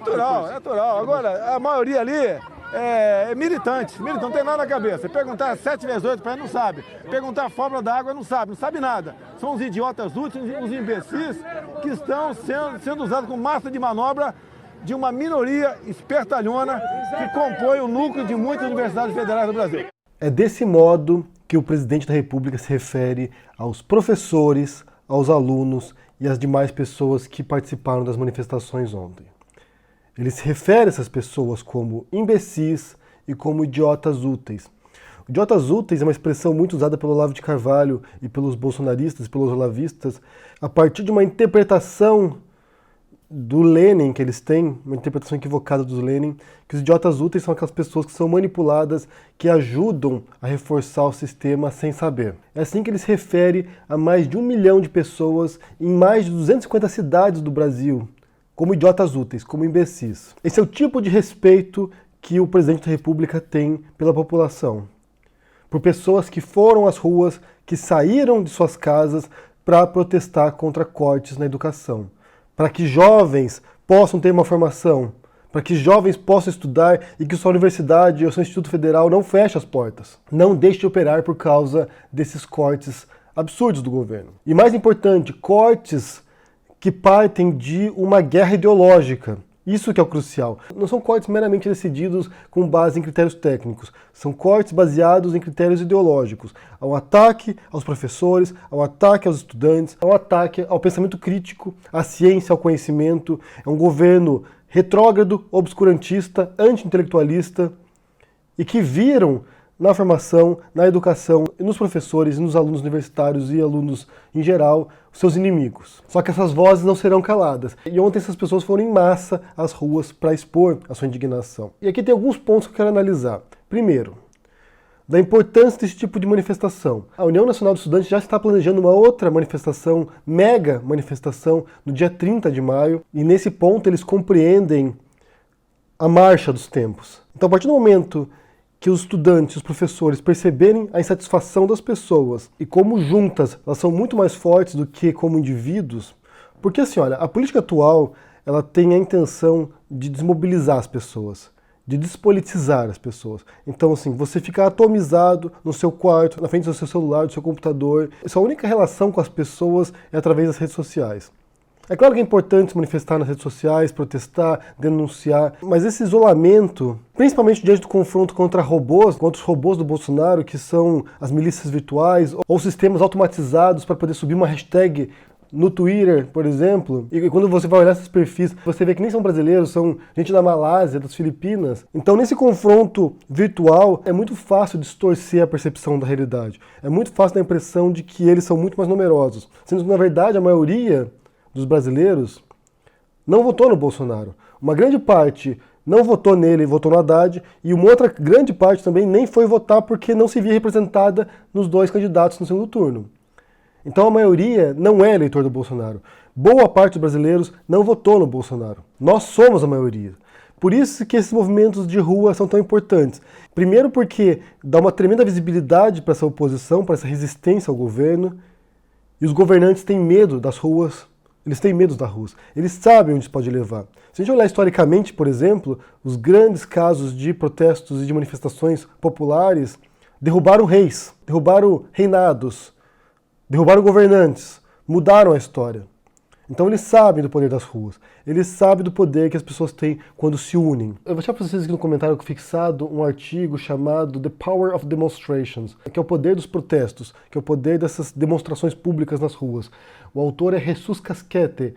Natural, natural. Agora, a maioria ali é militante, não tem nada na cabeça. Perguntar 7 vezes 8 para ele não sabe. Perguntar a fórmula da água não sabe nada. São os idiotas úteis, os imbecis que estão sendo usados como massa de manobra de uma minoria espertalhona que compõe o núcleo de muitas universidades federais do Brasil. É desse modo que o presidente da República se refere aos professores, aos alunos e às demais pessoas que participaram das manifestações ontem. Ele se refere a essas pessoas como imbecis e como idiotas úteis. Idiotas úteis é uma expressão muito usada pelo Olavo de Carvalho e pelos bolsonaristas e pelos olavistas a partir de uma interpretação do Lenin que eles têm, uma interpretação equivocada do Lenin, que os idiotas úteis são aquelas pessoas que são manipuladas, que ajudam a reforçar o sistema sem saber. É assim que ele se refere a mais de 1 milhão de pessoas em mais de 250 cidades do Brasil, como idiotas úteis, como imbecis. Esse é o tipo de respeito que o presidente da República tem pela população. Por pessoas que foram às ruas, que saíram de suas casas para protestar contra cortes na educação. Para que jovens possam ter uma formação, para que jovens possam estudar e que sua universidade ou seu Instituto Federal não feche as portas. Não deixe de operar por causa desses cortes absurdos do governo. E mais importante, cortes que partem de uma guerra ideológica. Isso que é o crucial. Não são cortes meramente decididos com base em critérios técnicos. São cortes baseados em critérios ideológicos. Há um ataque aos professores, há um ataque aos estudantes, há um ataque ao pensamento crítico, à ciência, ao conhecimento. É um governo retrógrado, obscurantista, anti-intelectualista e que viram na formação, na educação, nos professores, nos alunos universitários e alunos em geral, os seus inimigos. Só que essas vozes não serão caladas. E ontem essas pessoas foram em massa às ruas para expor a sua indignação. E aqui tem alguns pontos que eu quero analisar. Primeiro, da importância desse tipo de manifestação. A União Nacional dos Estudantes já está planejando uma outra manifestação, mega manifestação, no dia 30 de maio. E nesse ponto eles compreendem a marcha dos tempos. Então, a partir do momento que os estudantes, os professores perceberem a insatisfação das pessoas e como juntas elas são muito mais fortes do que como indivíduos, porque assim, olha, a política atual ela tem a intenção de desmobilizar as pessoas, de despolitizar as pessoas. Então assim, você fica atomizado no seu quarto, na frente do seu celular, do seu computador, sua única relação com as pessoas é através das redes sociais. É claro que é importante se manifestar nas redes sociais, protestar, denunciar, mas esse isolamento, principalmente diante do confronto contra os robôs do Bolsonaro, que são as milícias virtuais, ou sistemas automatizados para poder subir uma hashtag no Twitter, por exemplo, e quando você vai olhar esses perfis, você vê que nem são brasileiros, são gente da Malásia, das Filipinas. Então, nesse confronto virtual, é muito fácil distorcer a percepção da realidade. É muito fácil dar a impressão de que eles são muito mais numerosos, sendo que, na verdade, a maioria dos brasileiros não votou no Bolsonaro. Uma grande parte não votou nele, votou no Haddad, e uma outra grande parte também nem foi votar porque não se via representada nos dois candidatos no segundo turno. Então a maioria não é eleitor do Bolsonaro. Boa parte dos brasileiros não votou no Bolsonaro. Nós somos a maioria. Por isso que esses movimentos de rua são tão importantes. Primeiro porque dá uma tremenda visibilidade para essa oposição, para essa resistência ao governo, e os governantes têm medo das ruas. Eles têm medo das ruas. Eles sabem onde isso pode levar. Se a gente olhar historicamente, por exemplo, os grandes casos de protestos e de manifestações populares derrubaram reis, derrubaram reinados, derrubaram governantes, mudaram a história. Então eles sabem do poder das ruas. Eles sabem do poder que as pessoas têm quando se unem. Eu vou deixar para vocês aqui no comentário fixado um artigo chamado The Power of Demonstrations, que é o poder dos protestos, que é o poder dessas demonstrações públicas nas ruas. O autor é Jesus Casquete,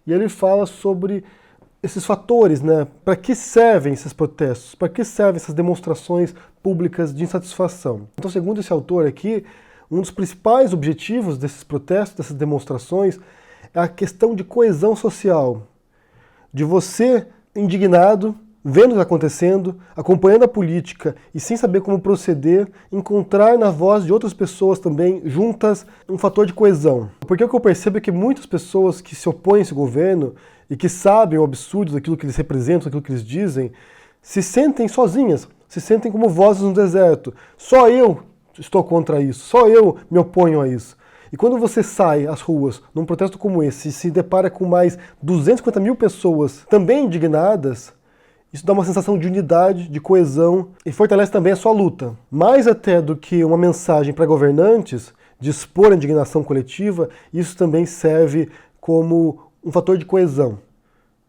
e ele fala sobre esses fatores, né? Para que servem esses protestos? Para que servem essas demonstrações públicas de insatisfação? Então, segundo esse autor aqui, um dos principais objetivos desses protestos, dessas demonstrações, é a questão de coesão social. De você, indignado, vendo o que está acontecendo, acompanhando a política e sem saber como proceder, encontrar na voz de outras pessoas também, juntas, um fator de coesão. Porque o que eu percebo é que muitas pessoas que se opõem a esse governo e que sabem o absurdo daquilo que eles representam, daquilo que eles dizem, se sentem sozinhas, se sentem como vozes no deserto. Só eu estou contra isso, só eu me oponho a isso. E quando você sai às ruas num protesto como esse e se depara com mais 250 mil pessoas também indignadas, isso dá uma sensação de unidade, de coesão e fortalece também a sua luta. Mais até do que uma mensagem para governantes de expor a indignação coletiva, isso também serve como um fator de coesão,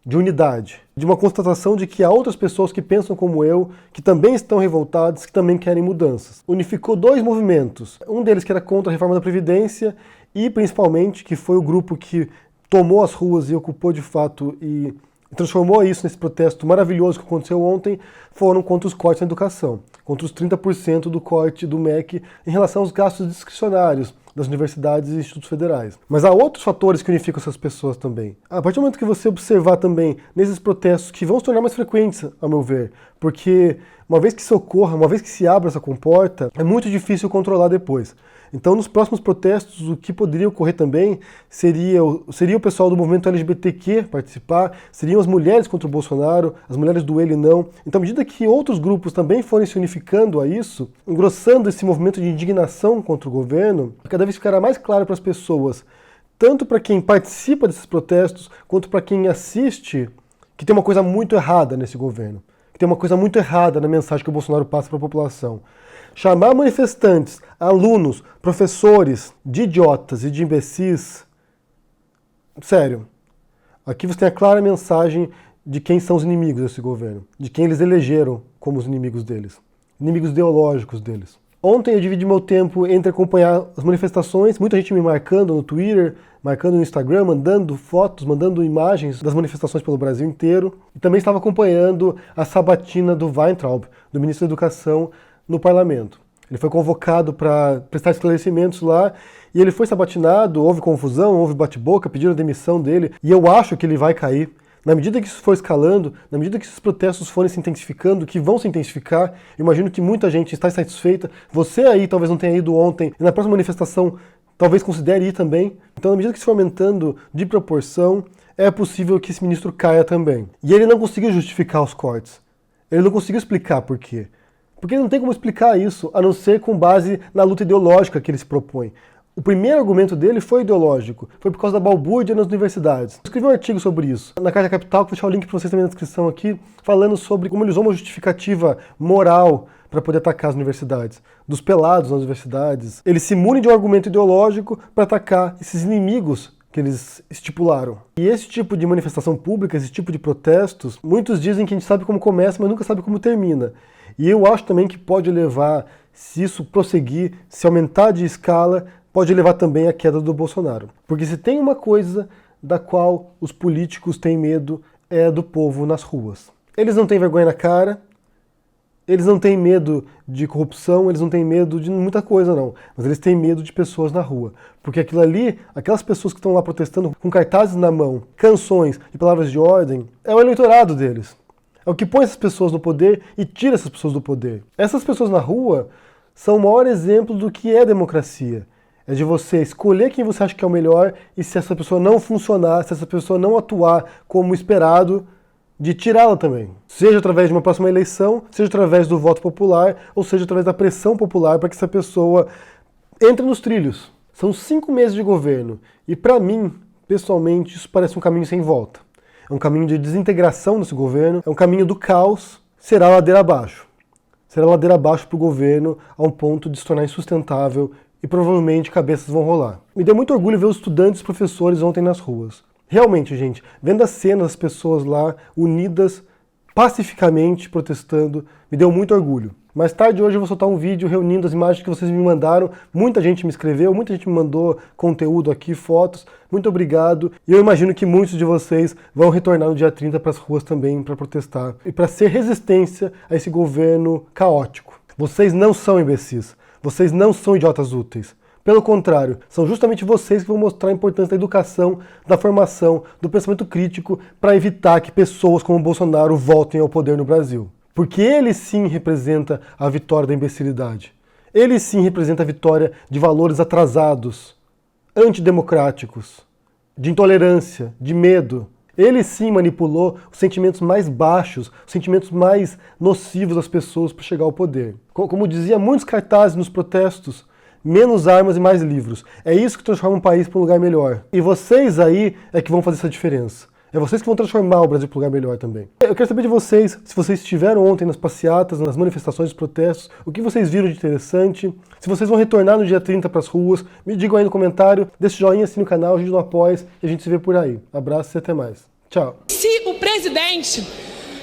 de unidade, de uma constatação de que há outras pessoas que pensam como eu, que também estão revoltadas, que também querem mudanças. Unificou dois movimentos, um deles que era contra a reforma da Previdência e principalmente que foi o grupo que tomou as ruas e ocupou de fato e transformou isso nesse protesto maravilhoso que aconteceu ontem, foram contra os cortes na educação, contra os 30% do corte do MEC em relação aos gastos discricionários das universidades e institutos federais. Mas há outros fatores que unificam essas pessoas também. A partir do momento que você observar também nesses protestos que vão se tornar mais frequentes, ao meu ver, porque uma vez que isso ocorra, uma vez que se abra essa comporta, é muito difícil controlar depois. Então, nos próximos protestos, o que poderia ocorrer também seria o pessoal do movimento LGBTQ participar, seriam as mulheres contra o Bolsonaro, as mulheres do ele não. Então, à medida que outros grupos também forem se unificando a isso, engrossando esse movimento de indignação contra o governo, cada vez ficará mais claro para as pessoas, tanto para quem participa desses protestos, quanto para quem assiste, que tem uma coisa muito errada nesse governo, que tem uma coisa muito errada na mensagem que o Bolsonaro passa para a população. Chamar manifestantes, alunos, professores de idiotas e de imbecis, sério, aqui você tem a clara mensagem de quem são os inimigos desse governo, de quem eles elegeram como os inimigos deles, inimigos ideológicos deles. Ontem eu dividi meu tempo entre acompanhar as manifestações, muita gente me marcando no Twitter, marcando no Instagram, mandando fotos, mandando imagens das manifestações pelo Brasil inteiro. E também estava acompanhando a sabatina do Weintraub, do ministro da Educação, no parlamento. Ele foi convocado para prestar esclarecimentos lá e ele foi sabatinado, houve confusão, houve bate-boca, pediram a demissão dele e eu acho que ele vai cair. Na medida que isso for escalando, na medida que esses protestos forem se intensificando, que vão se intensificar, eu imagino que muita gente está insatisfeita. Você aí talvez não tenha ido ontem, e na próxima manifestação talvez considere ir também. Então, na medida que isso for aumentando de proporção, é possível que esse ministro caia também. E ele não conseguiu justificar os cortes. Ele não conseguiu explicar por quê. Porque não tem como explicar isso, a não ser com base na luta ideológica que ele se propõe. O primeiro argumento dele foi ideológico, foi por causa da balbúrdia nas universidades. Eu escrevi um artigo sobre isso, na Carta Capital, que vou deixar o link para vocês também na descrição aqui, falando sobre como ele usou uma justificativa moral para poder atacar as universidades, dos pelados nas universidades. Ele se mune de um argumento ideológico para atacar esses inimigos que eles estipularam. E esse tipo de manifestação pública, esse tipo de protestos, muitos dizem que a gente sabe como começa, mas nunca sabe como termina. E eu acho também que pode levar, se isso prosseguir, se aumentar de escala, pode levar também à queda do Bolsonaro. Porque se tem uma coisa da qual os políticos têm medo, é do povo nas ruas. Eles não têm vergonha na cara, eles não têm medo de corrupção, eles não têm medo de muita coisa não, mas eles têm medo de pessoas na rua. Porque aquilo ali, aquelas pessoas que estão lá protestando com cartazes na mão, canções e palavras de ordem, é o eleitorado deles. É o que põe essas pessoas no poder e tira essas pessoas do poder. Essas pessoas na rua são o maior exemplo do que é democracia. É de você escolher quem você acha que é o melhor e se essa pessoa não funcionar, se essa pessoa não atuar como esperado, de tirá-la também. Seja através de uma próxima eleição, seja através do voto popular, ou seja através da pressão popular para que essa pessoa entre nos trilhos. São 5 meses de governo e para mim, pessoalmente, isso parece um caminho sem volta. É um caminho de desintegração desse governo, é um caminho do caos, será ladeira abaixo. Será ladeira abaixo para o governo a um ponto de se tornar insustentável e provavelmente cabeças vão rolar. Me deu muito orgulho ver os estudantes e professores ontem nas ruas. Realmente, gente, vendo as cenas das pessoas lá unidas, pacificamente protestando, me deu muito orgulho. Mais tarde hoje eu vou soltar um vídeo reunindo as imagens que vocês me mandaram. Muita gente me escreveu, muita gente me mandou conteúdo aqui, fotos. Muito obrigado. E eu imagino que muitos de vocês vão retornar no dia 30 para as ruas também para protestar e para ser resistência a esse governo caótico. Vocês não são imbecis. Vocês não são idiotas úteis. Pelo contrário, são justamente vocês que vão mostrar a importância da educação, da formação, do pensamento crítico para evitar que pessoas como o Bolsonaro voltem ao poder no Brasil. Porque ele sim representa a vitória da imbecilidade. Ele sim representa a vitória de valores atrasados, antidemocráticos, de intolerância, de medo. Ele sim manipulou os sentimentos mais baixos, os sentimentos mais nocivos das pessoas para chegar ao poder. Como dizia muitos cartazes nos protestos, menos armas e mais livros. É isso que transforma um país para um lugar melhor. E vocês aí é que vão fazer essa diferença. É vocês que vão transformar o Brasil para um lugar melhor também. Eu quero saber de vocês, se vocês estiveram ontem nas passeatas, nas manifestações, nos protestos, o que vocês viram de interessante, se vocês vão retornar no dia 30 para as ruas, me digam aí no comentário, deixa o joinha, assine o canal, a gente não apoia e a gente se vê por aí. Abraço e até mais. Tchau. Se o presidente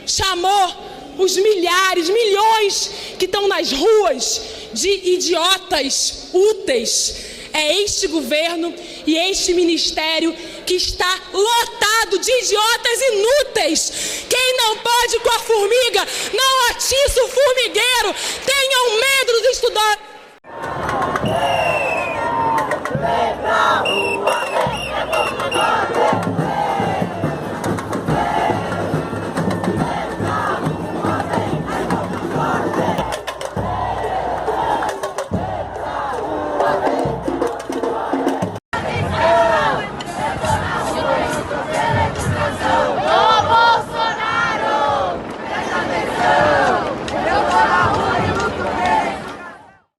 chamou os milhares, milhões que estão nas ruas de idiotas úteis, é este governo e este ministério que está lotado de idiotas inúteis. Quem não pode com a formiga, não atiça o formigueiro.